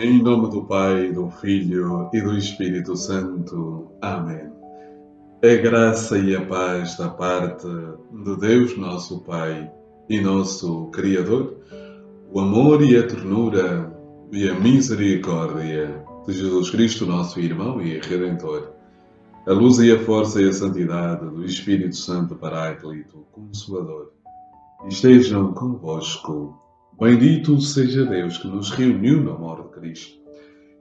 Em nome do Pai, do Filho e do Espírito Santo. Amém. A graça e a paz da parte de Deus, nosso Pai e nosso Criador, o amor e a ternura e a misericórdia de Jesus Cristo, nosso irmão e Redentor, a luz e a força e a santidade do Espírito Santo Paráclito, Consolador, estejam convosco. Bendito seja Deus que nos reuniu no amor de Cristo.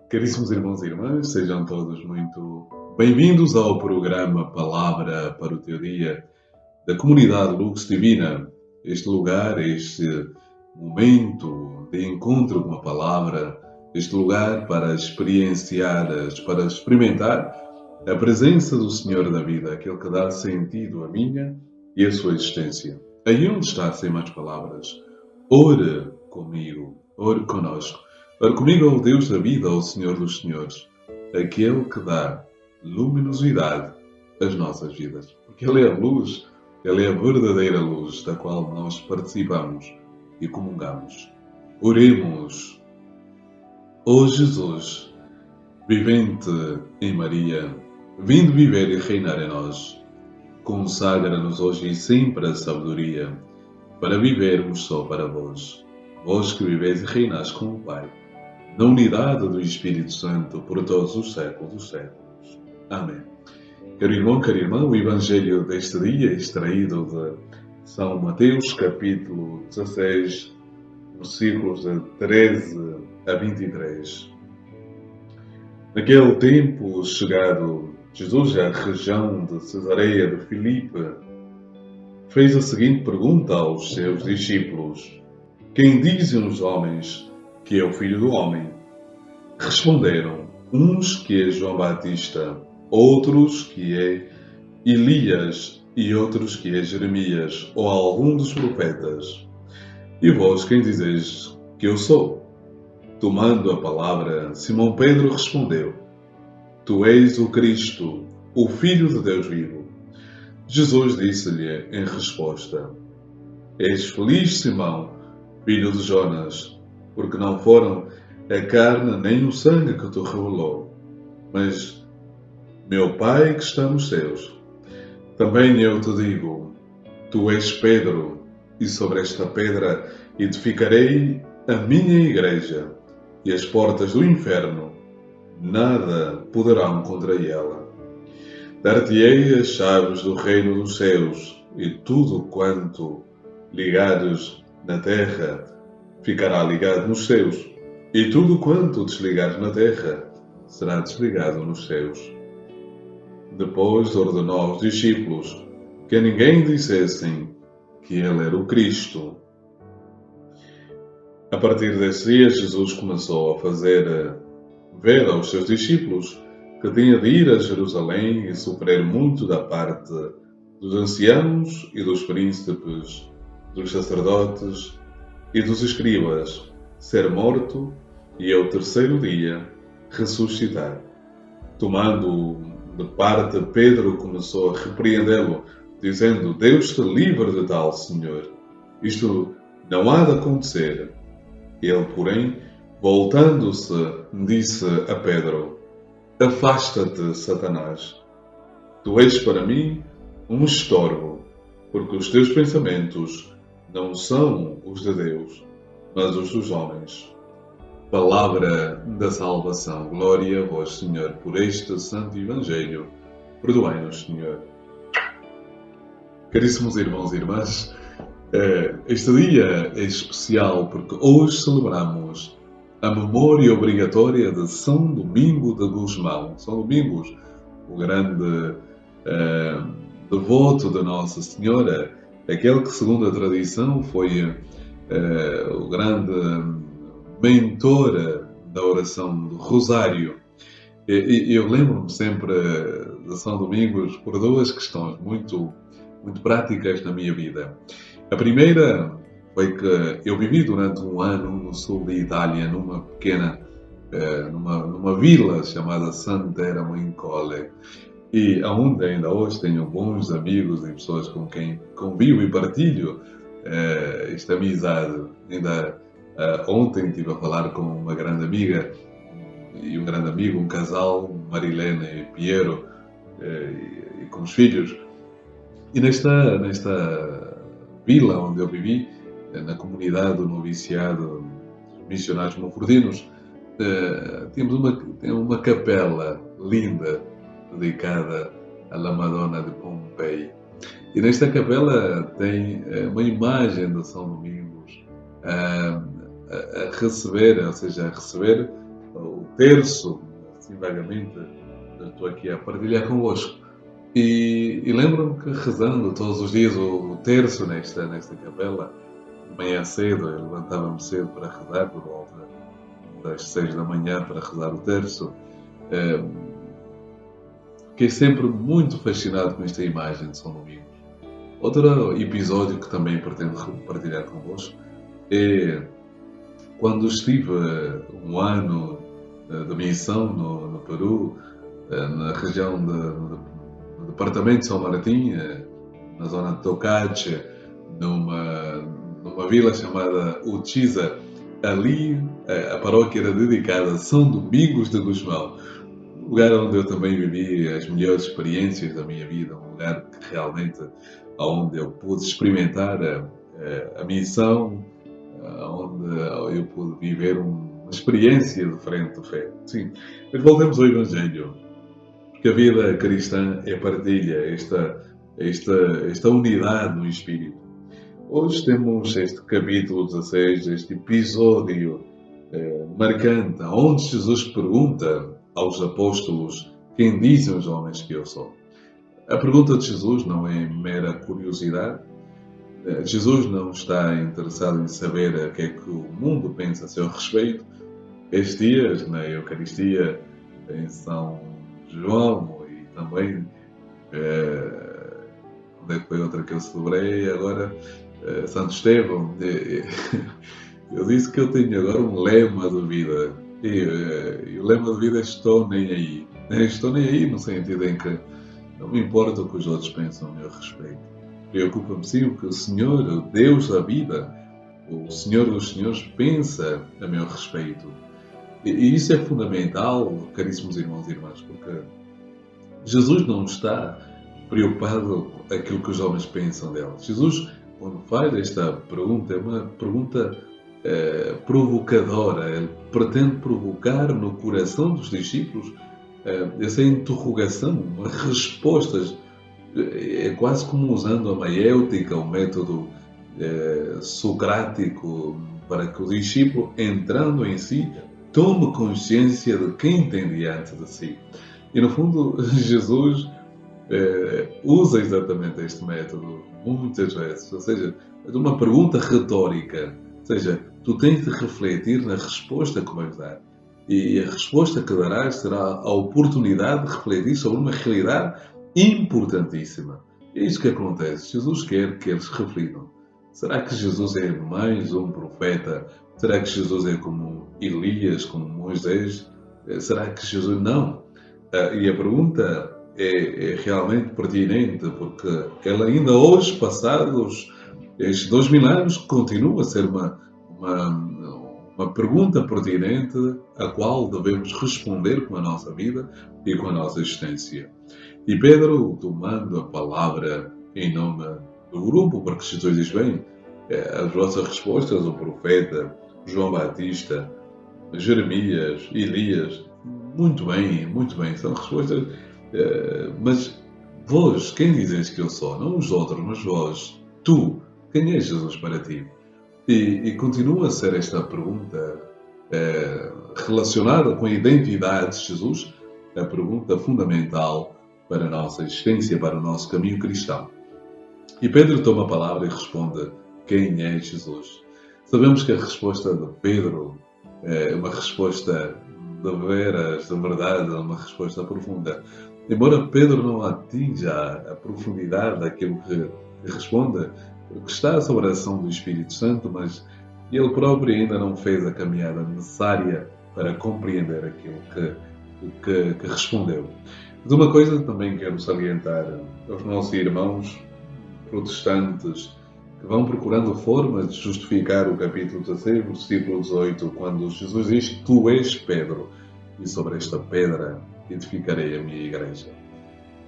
Caríssimos irmãos e irmãs, sejam todos muito bem-vindos ao programa Palavra para o Teu Dia da Comunidade Lux Divina. Este lugar, este momento de encontro com a Palavra, este lugar para experienciar, para experimentar a presença do Senhor da vida, aquele que dá sentido à minha e à sua existência. Aí onde está, sem mais palavras, ore comigo, ore conosco. Ore comigo ao Deus da vida, ao Senhor dos Senhores, aquele que dá luminosidade às nossas vidas. Porque Ele é a luz, Ele é a verdadeira luz da qual nós participamos e comungamos. Oremos. Ó Jesus, vivente em Maria, vindo viver e reinar em nós, consagra-nos hoje e sempre a sabedoria, para vivermos só para vós, vós que viveis e reinais com o Pai, na unidade do Espírito Santo, por todos os séculos dos séculos. Amém. Caro irmão, cara irmã, o Evangelho deste dia é extraído de São Mateus, capítulo 16, versículos de 13 a 23. Naquele tempo, chegado Jesus à região de Cesareia de Filipe, fez a seguinte pergunta aos seus discípulos: Quem dizem os homens que é o Filho do Homem? Responderam, uns que é João Batista, outros que é Elias e outros que é Jeremias ou algum dos profetas. E vós quem dizeis que eu sou? Tomando a palavra, Simão Pedro respondeu: Tu és o Cristo, o Filho de Deus vivo. Jesus disse-lhe em resposta: És feliz, Simão, filho de Jonas, porque não foram a carne nem o sangue que te revelou, mas meu Pai que está nos céus. Também eu te digo, tu és Pedro, e sobre esta pedra edificarei a minha igreja, e as portas do inferno nada poderão contra ela. Dar-te-ei as chaves do reino dos céus, e tudo quanto ligares na terra ficará ligado nos céus, e tudo quanto desligares na terra será desligado nos céus. Depois ordenou aos discípulos que a ninguém dissessem que ele era o Cristo. A partir desse dia, Jesus começou a fazer ver aos seus discípulos que tinha de ir a Jerusalém e sofrer muito da parte dos anciãos e dos príncipes, dos sacerdotes e dos escribas, ser morto e ao terceiro dia ressuscitar. Tomando de parte, Pedro começou a repreendê-lo, dizendo: Deus te livre de tal, Senhor. Isto não há de acontecer. Ele, porém, voltando-se, disse a Pedro: Afasta-te, Satanás. Tu és para mim um estorvo, porque os teus pensamentos não são os de Deus, mas os dos homens. Palavra da salvação. Glória a vós, Senhor, por este santo Evangelho. Perdoai-nos, Senhor. Caríssimos irmãos e irmãs, este dia é especial porque hoje celebramos a memória obrigatória de São Domingo de Gusmão. São Domingos, o grande devoto da Nossa Senhora, aquele que, segundo a tradição, foi o grande mentor da oração do Rosário. Eu lembro-me sempre de São Domingos por duas questões muito práticas na minha vida. A primeira foi que eu vivi durante um ano no sul da Itália, numa pequena, numa vila chamada Sant'Eramo in Colle, e onde ainda hoje tenho bons amigos e pessoas com quem convivo e partilho esta amizade. Ainda ontem estive a falar com uma grande amiga e um grande amigo, um casal, Marilene e Piero, e com os filhos. E nesta vila onde eu vivi, na comunidade do noviciado dos missionários monfordinos, temos uma capela linda dedicada à La Madonna de Pompei. E nesta capela tem uma imagem de São Domingos a receber, ou seja, a receber o terço, assim vagamente, eu estou aqui a partilhar convosco. E lembro-me que rezando todos os dias o terço nesta capela, de manhã cedo, eu levantava-me cedo para rezar, por volta das 6 da manhã para rezar o terço. Fiquei sempre muito fascinado com esta imagem de São Domingos. Outro episódio que também pretendo partilhar convosco é quando estive um ano de missão no Peru, na região do departamento de São Martim, na zona de Tocache, numa vila chamada Uchiza. Ali a paróquia era dedicada a São Domingos de Gusmão, um lugar onde eu também vivi as melhores experiências da minha vida, um lugar que realmente onde eu pude experimentar a missão, onde eu pude viver uma experiência diferente de fé. Sim, mas voltemos ao Evangelho, porque a vida cristã é partilha, esta unidade no Espírito. Hoje temos este capítulo 16, este episódio marcante, onde Jesus pergunta aos apóstolos: quem dizem os homens que eu sou? A pergunta de Jesus não é mera curiosidade. Jesus não está interessado em saber o que é que o mundo pensa a seu respeito. Estes dias, na Eucaristia, em São João e também, onde é que foi outra que eu celebrei agora? Santo Estevão. Eu disse que eu tenho agora um lema de vida. E o lema de vida é estou nem aí. Estou nem aí no sentido em que não me importa o que os outros pensam a meu respeito. Preocupa-me sim o que o Senhor, o Deus da vida, o Senhor dos Senhores, pensa a meu respeito. E isso é fundamental, caríssimos irmãos e irmãs, porque Jesus não está preocupado com aquilo que os homens pensam dele. Jesus, quando faz esta pergunta, é uma pergunta provocadora. Ele pretende provocar no coração dos discípulos essa interrogação, respostas. É quase como usando a maiêutica, o método socrático, para que o discípulo, entrando em si, tome consciência de quem tem diante de si. E, no fundo, Jesus usa exatamente este método muitas vezes. Ou seja, é uma pergunta retórica. Ou seja, tu tens de refletir na resposta que vais dar. E a resposta que darás será a oportunidade de refletir sobre uma realidade importantíssima. É isso que acontece. Jesus quer que eles reflitam. Será que Jesus é mais um profeta? Será que Jesus é como Elias, como Moisés? Será que Jesus não? E a pergunta é realmente pertinente, porque ela ainda hoje, passados estes 2000 anos, continua a ser uma pergunta pertinente a qual devemos responder com a nossa vida e com a nossa existência. E Pedro, tomando a palavra em nome do grupo, porque Jesus diz bem, as vossas respostas, o profeta, João Batista, Jeremias, Elias, muito bem, são respostas, mas vós, quem dizes que eu sou? Não os outros, mas vós, tu, quem é Jesus para ti? E continua a ser esta pergunta relacionada com a identidade de Jesus, a pergunta fundamental para a nossa existência, para o nosso caminho cristão. E Pedro toma a palavra e responde: quem é Jesus? Sabemos que a resposta de Pedro é uma resposta de veras, de verdade, uma resposta profunda. Embora Pedro não atinja a profundidade daquilo que responde, porque está sob a ação do Espírito Santo, mas ele próprio ainda não fez a caminhada necessária para compreender aquilo que respondeu. Mas uma coisa também quero salientar aos nossos irmãos protestantes que vão procurando formas de justificar o capítulo 16, versículo 18, quando Jesus diz: tu és Pedro. e sobre esta pedra edificarei a minha igreja.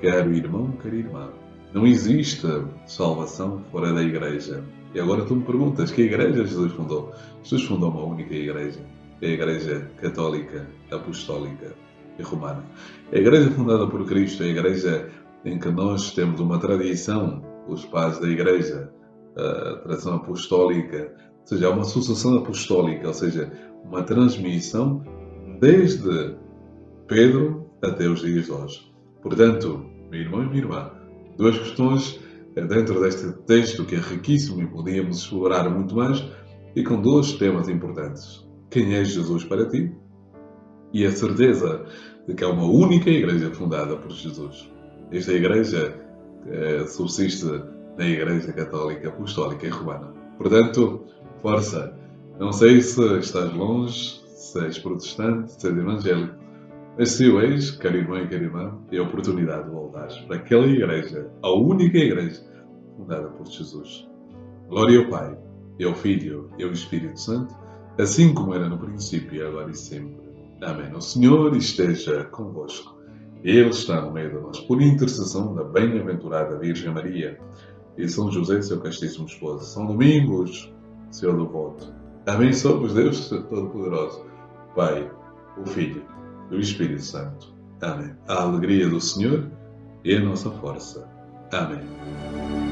Caro irmão, cara irmã, não existe salvação fora da igreja. E agora tu me perguntas, que igreja Jesus fundou? Jesus fundou uma única igreja, a Igreja Católica, Apostólica e Romana. A igreja fundada por Cristo é a igreja em que nós temos uma tradição, os pais da igreja, a tradição apostólica, ou seja, há uma sucessão apostólica, ou seja, uma transmissão desde Pedro até os dias de hoje. Portanto, meu irmão e minha irmã, duas questões dentro deste texto que é riquíssimo e podíamos explorar muito mais, e com dois temas importantes. Quem é Jesus para ti? E a certeza de que há uma única igreja fundada por Jesus. Esta igreja subsiste na Igreja Católica Apostólica e Romana. Portanto, força! Não sei se estás longe, se és protestante, se és evangélico, mas se o és, caro irmão e cara irmã, é a oportunidade de voltares para aquela igreja, a única igreja fundada por Jesus. Glória ao Pai, e ao Filho, e ao Espírito Santo, assim como era no princípio, agora e sempre. Amém. O Senhor esteja convosco. Ele está no meio de nós, por intercessão da bem-aventurada Virgem Maria e São José, seu castíssimo esposo. São Domingos, seu devoto. Abençoe-vos Deus Todo-Poderoso, Pai, o Filho e o Espírito Santo. Amém. A alegria do Senhor é a nossa força. Amém.